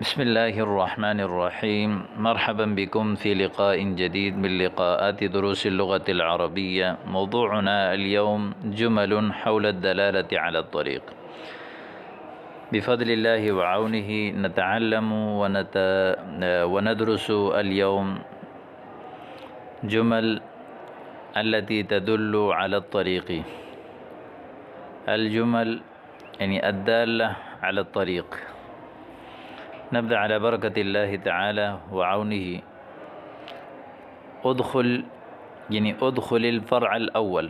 بسم الله الرحمن الرحيم. مرحبا بكم في لقاء جديد من لقاءات دروس اللغة العربية. موضوعنا اليوم جمل حول الدلالة على الطريق. بفضل الله وعونه نتعلم وندرس اليوم جمل التي تدل على الطريق. الجمل يعني الدالة على الطريق. نبدأ على بركة الله تعالى وعونه. ادخل ادخل الفرع الأول،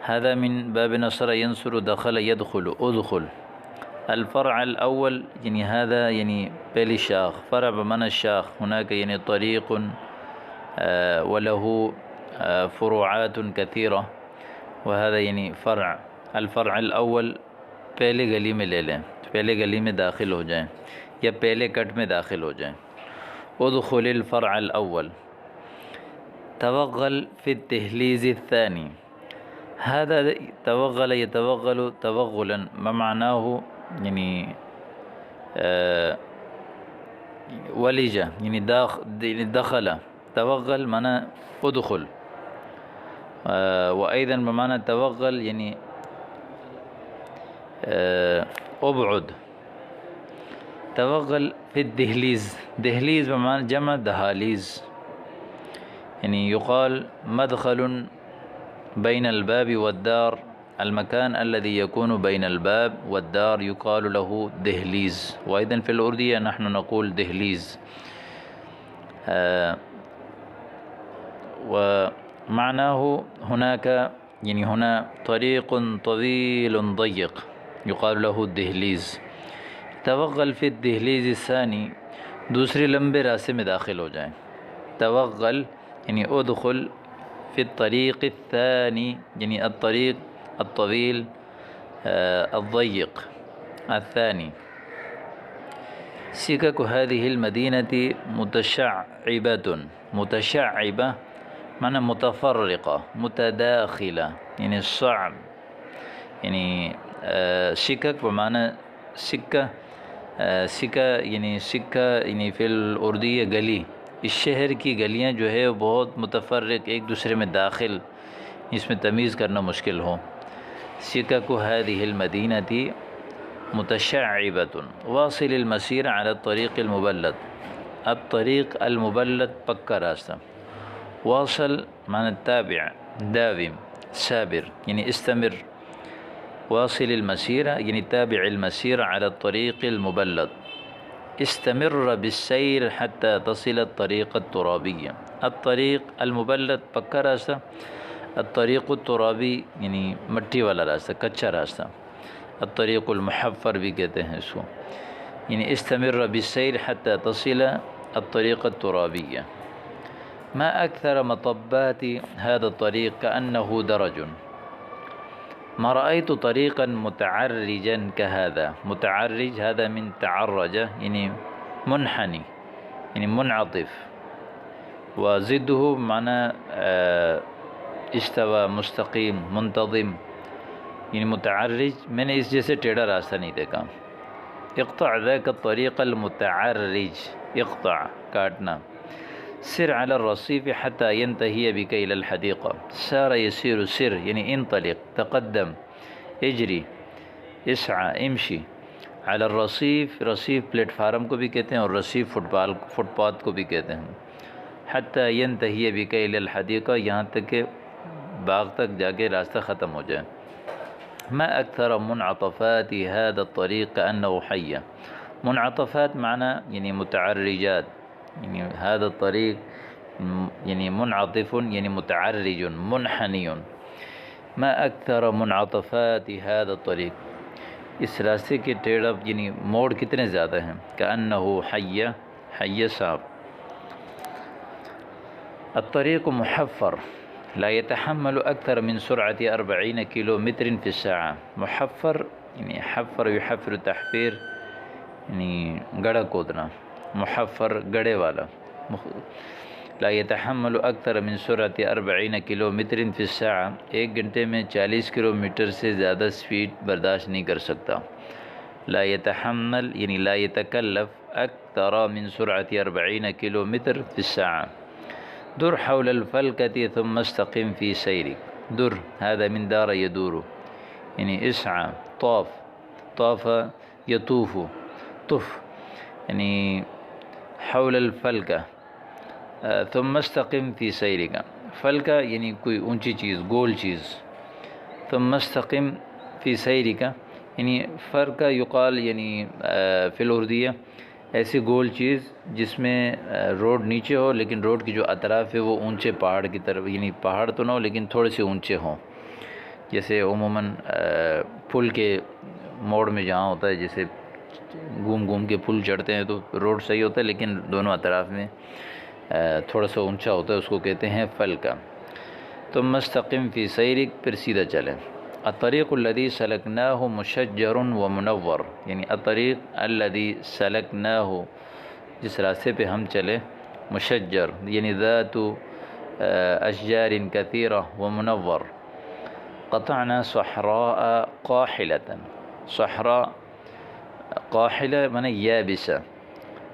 هذا من باب نصر ينصر، دخل يدخل. ادخل الفرع الأول هذا پہلی شاخ. فرع بمعنى الشاخ. هناك طريق وله فروعات كثيرة، وهذا فرع. الفرع الأول پہلے گلی میں لے لیں، پہلے گلی میں داخل ہو جائیں یا پہلے کٹ میں داخل ہو جائیں. ادخل الفرع الأول. توغل في التهليز الثاني. هذا توغل يتوغل توغلا، ما معناه ولج دخل. توغل معنى ادخل، وأيضا بمعنى توغل ابعد. توغل في الدهليز. دهليز بمعنى جمع دهاليز، يقال مدخل بين الباب والدار. المكان الذي يكون بين الباب والدار يقال له دهليز. وأيضا في الأردية نحن نقول دهليز. ومعناه هناك هنا طريق طويل ضيق يقال له الدهليز. توغل في الدهليز الثاني، دوسرے لمبے راستے میں داخل ہو جائیں. توغل ادخل في الطريق الثاني، الطريق الطويل الضيق الثاني. سكك هذه المدينة متشعبة. متشعبة معنى متفرقة متداخلة، صعب. سكك بمعنى سكة. سكة سكة فی الاردیہ گلی. اس شہر کی گلیاں جو ہے بہت متفرق، ایک دوسرے میں داخل، اس میں تمیز کرنا مشکل ہو. سكك هذه المدينة متشعبة. واصل المسير على الطريق المبلد. الطريق المبلد پکا راستہ. واصل معنى التابع داوم سابر، استمر. واصل المسيرة تابع المسير على الطريق المبلد. استمر بالسير حتى تصل الطريق الترابي. الطريق المبلد پکا راستہ، الطريق الترابي مٹی والا راستہ، کچا راستہ. الطريق المحفر بھی کہتے ہیں اس کو. استمر بالسير حتى تصل الطريق الترابي. ما أكثر مطبات هذا الطريق كأنه درج. ما رأيت طريقا متعرجا كهذا. متعرج هذا من تعرج منحني منعطف. وضده معنى استوى مستقيم منتظم. متعرج میں نے اس جیسے ٹیڑھا راستہ نہیں دیکھا. اقطع ذاك الطريق المتعرج. اقطع کاٹنا. سر على الرصيف حتى ينتهي بك إلى الحديقة. سار يسير سر انطلق تقدم. اجري اسعى امشي. على الرصيف، رصیف پلیٹ فارم کو بھی کہتے ہیں اور رصیف فٹ پاتھ کو بھی کہتے ہیں. حتى ينتهي بك إلى الحديقة، یہاں تک کہ باغ تک جا کے راستہ ختم ہو جائے. ما أكثر منعطفات هذا الطريق كأنه حية. منعطفات معنى متعرجات. هذا الطريق منعطف متعرج منحني. ما أكثر منعطفات هذا الطريق. اس راستے کے ٹیڑھ موڑ کتنے زیادہ ہیں. كأنه حية. حية صعب. الطريق محفر لا يتحمل أكثر من سرعة 40 كيلومتر في الساعة. محفر حفر يحفر تحفير گڑا کودنا. محفر گڑے والا. لا يتحمل أكثر من سرعة 40 كيلومتر في الساعة. ایک گھنٹے میں 40 کلومیٹر سے زیادہ سپیڈ برداشت نہیں کر سکتا. لا يتحمل يعني لا يتكلف أكثر من سرعة 40 كيلومتر في الساعة. در حول الفلكة ثم استقم في سيرك. در هذا من دار يدور، يعني اسعى، طاف يطوف، طف يعني حول الفلكة. ثم استقم في سيرك. فلکہ یعنی کوئی اونچی چیز، گول چیز. ثم استقم فی سیرک یعنی فرق یقال یعنی فی الاردیہ ایسی گول چیز جس میں روڈ نیچے ہو لیکن روڈ کی جو اطراف ہے وہ اونچے پہاڑ کی طرف، یعنی پہاڑ تو نہ ہو لیکن تھوڑے سے اونچے ہوں. جیسے عموماً پل کے موڑ میں جہاں ہوتا ہے، جیسے گھوم کے پل چڑھتے ہیں تو روڈ صحیح ہوتا ہے لیکن دونوں اطراف میں تھوڑا سا اونچا ہوتا ہے، اس کو کہتے ہیں فلکا. تو مستقم فی سیرک، پھر سیدھا چلیں. الطریق الذی سلکناہ مشجر و منور، یعنی الطریق الذی سلکناہ جس راستے پہ ہم چلے، مشجر یعنی ذات اشجار کثیرہ و منور. قطعنا صحراء قاحلة، صحراء قاحلة معنی یابسہ،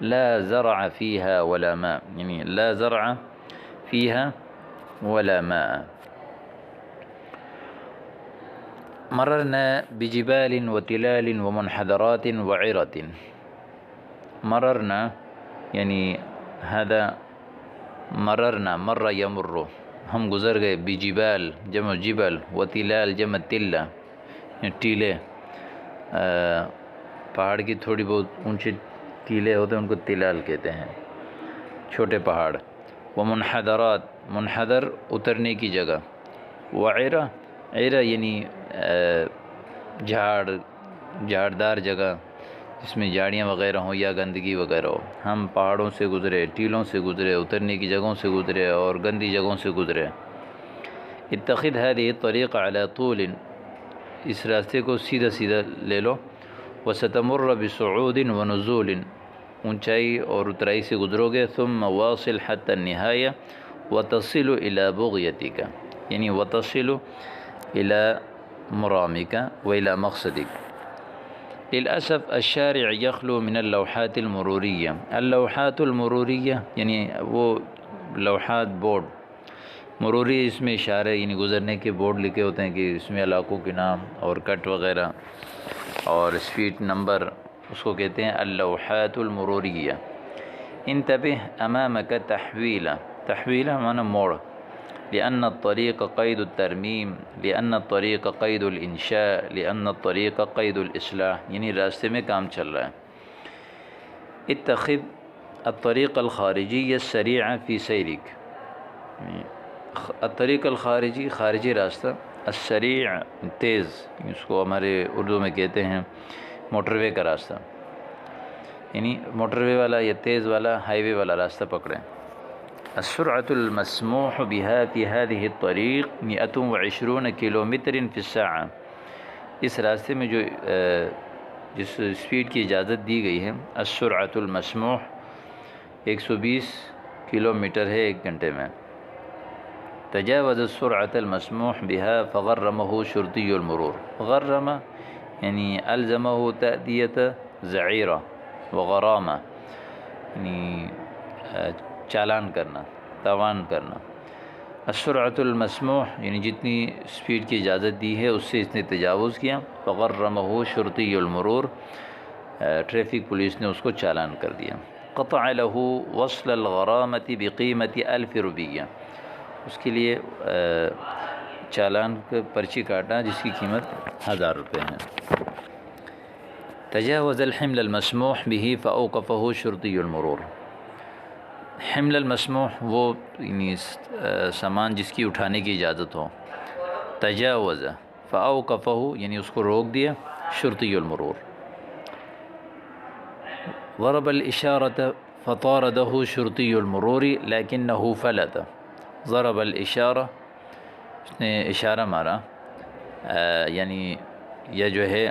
لا زرع فيها ولا ماء، يعني لا زرع فيها ولا ماء. مررنا بجبال وتلال ومنحدرات وعرة. مررنا يعني هذا مررنا، مر يمر، ہم گزر گئے، بجبال جمع جبل، وتلال جمع تلہ یعنی ٹیلے، پہاڑ کی تھوڑی بہت اونچے ٹیلے ہوتے ہیں ان کو تلال کہتے ہیں، چھوٹے پہاڑ. ومنحدرات، منحدر اترنے کی جگہ. وعرہ، عرہ یعنی جھاڑدار جگہ جس میں جھاڑیاں وغیرہ ہوں یا گندگی وغیرہ ہو. ہم پہاڑوں سے گزرے، ٹیلوں سے گزرے، اترنے کی جگہوں سے گزرے اور گندی جگہوں سے گزرے. اتخذ هذه الطريق على طول، اس راستے کو سیدھا سیدھا لے لو. وستمر بصعود ونزول، اونچائی اور اترائی سے گزرو گے. ثم واصل حتى النهاية وتصل إلى بغيتك، یعنی وتصل إلى مرامك وإلى مقصدك. للأسف الشارع يخلو من اللوحات المرورية. اللوحات المرورية یعنی وہ لوحات، بورڈ مروری، اس میں اشارے یعنی گزرنے کے بورڈ لکھے ہوتے ہیں کہ اس میں علاقوں کے نام اور کٹ وغیرہ اور اسٹریٹ نمبر، اس کو کہتے ہیں اللوحات المروریہ. انتبه امامك تحویلہ، تحویلہ معنی موڑ. لأن الطريق قيد الترمیم، لأن الطريق قيد الانشاء، لأن الطريق قيد الاصلاح، یعنی راستے میں کام چل رہا ہے. اتخذ الطريق الخارجی السریع فی سیرک، الطریق الخارجی خارجی راستہ، السریع تیز، اس کو ہمارے اردو میں کہتے ہیں موٹر وے کا راستہ، یعنی موٹر وے والا یا تیز والا ہائی وے والا راستہ پکڑیں. السرعة المسموح بها في هذه الطريق 120 کلومیٹر فی الساعة. اس راستے میں جو جس سپیڈ کی اجازت دی گئی ہے، السرعة المسموح 120 کلومیٹر ہے ایک گھنٹے میں. تجاوز السرعة المسموح بها فغرمه شرطي المرور. غرم یعنی الزمه تأدیة زعیرہ وغرامہ، یعنی چالان کرنا، تاوان کرنا. السرعة المسموح یعنی جتنی سپیڈ کی اجازت دی ہے اس سے اس نے تجاوز کیا. فغرمه شرطی المرور، ٹریفک پولیس نے اس کو چالان کر دیا. قطع له وصل الغرامة بقیمة 1000 روپیہ، اس کے لیے چالان پرچی کاٹا جس کی قیمت 1000 روپے ہیں. تجاوز الحمل المسموح به فأوقفه شرطی المرور. حمل المسموح وہ یعنی سامان جس کی اٹھانے کی اجازت ہو. تجاوز فأوقفه یعنی اس کو روک دیا، شرطی المرور. ضرب الإشارة فطارده شرطی المرور لكنه فلت. ضرب الإشارة، اس نے اشارہ مارا، یعنی یہ جو ہے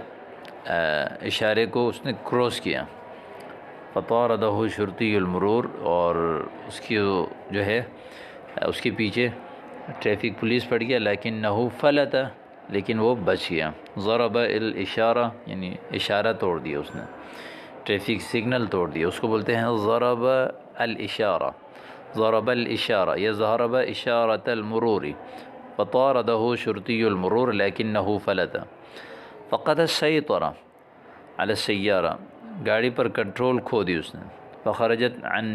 اشارے کو اس نے کراس کیا. فطارده شرطی المرور، اور اس کی جو ہے اس کے پیچھے ٹریفک پولیس پڑ گیا. لیکنہ فلت، لیکن وہ بچ گیا. ضرب الاشارہ یعنی اشارہ توڑ دیا اس نے، ٹریفک سگنل توڑ دیا، اس کو بولتے ہیں ضرب الاشارہ. ضرب الاشارہ یا ضرب اشارۃ المرور فطارده شرطی المرور لکنه فلت. فقد السیطر علی السیارہ، گاڑی پر کنٹرول کھو دی اس نے. فخرجت عن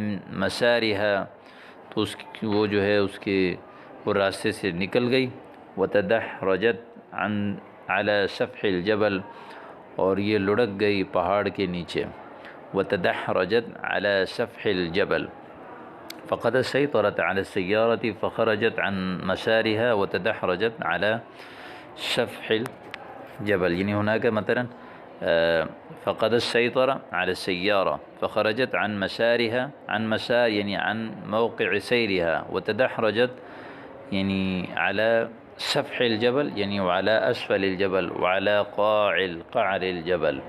مسارها، تو وہ جو ہے اس کے وہ راستے سے نکل گئی. وتدحرجت عن على سفح الجبل، اور یہ لڑک گئی پہاڑ کے نیچے. وتدحرجت على سفح الجبل. فقد سيطرت على السيارة فخرجت عن مسارها وتدحرجت على سفح الجبل. یعنی هناك مثلا فقد السيطرة على السيارة فخرجت عن مسارها، عن مسار يعني عن موقع سيرها، وتدحرجت يعني على سفح الجبل يعني وعلى أسفل الجبل وعلى قعر الجبل.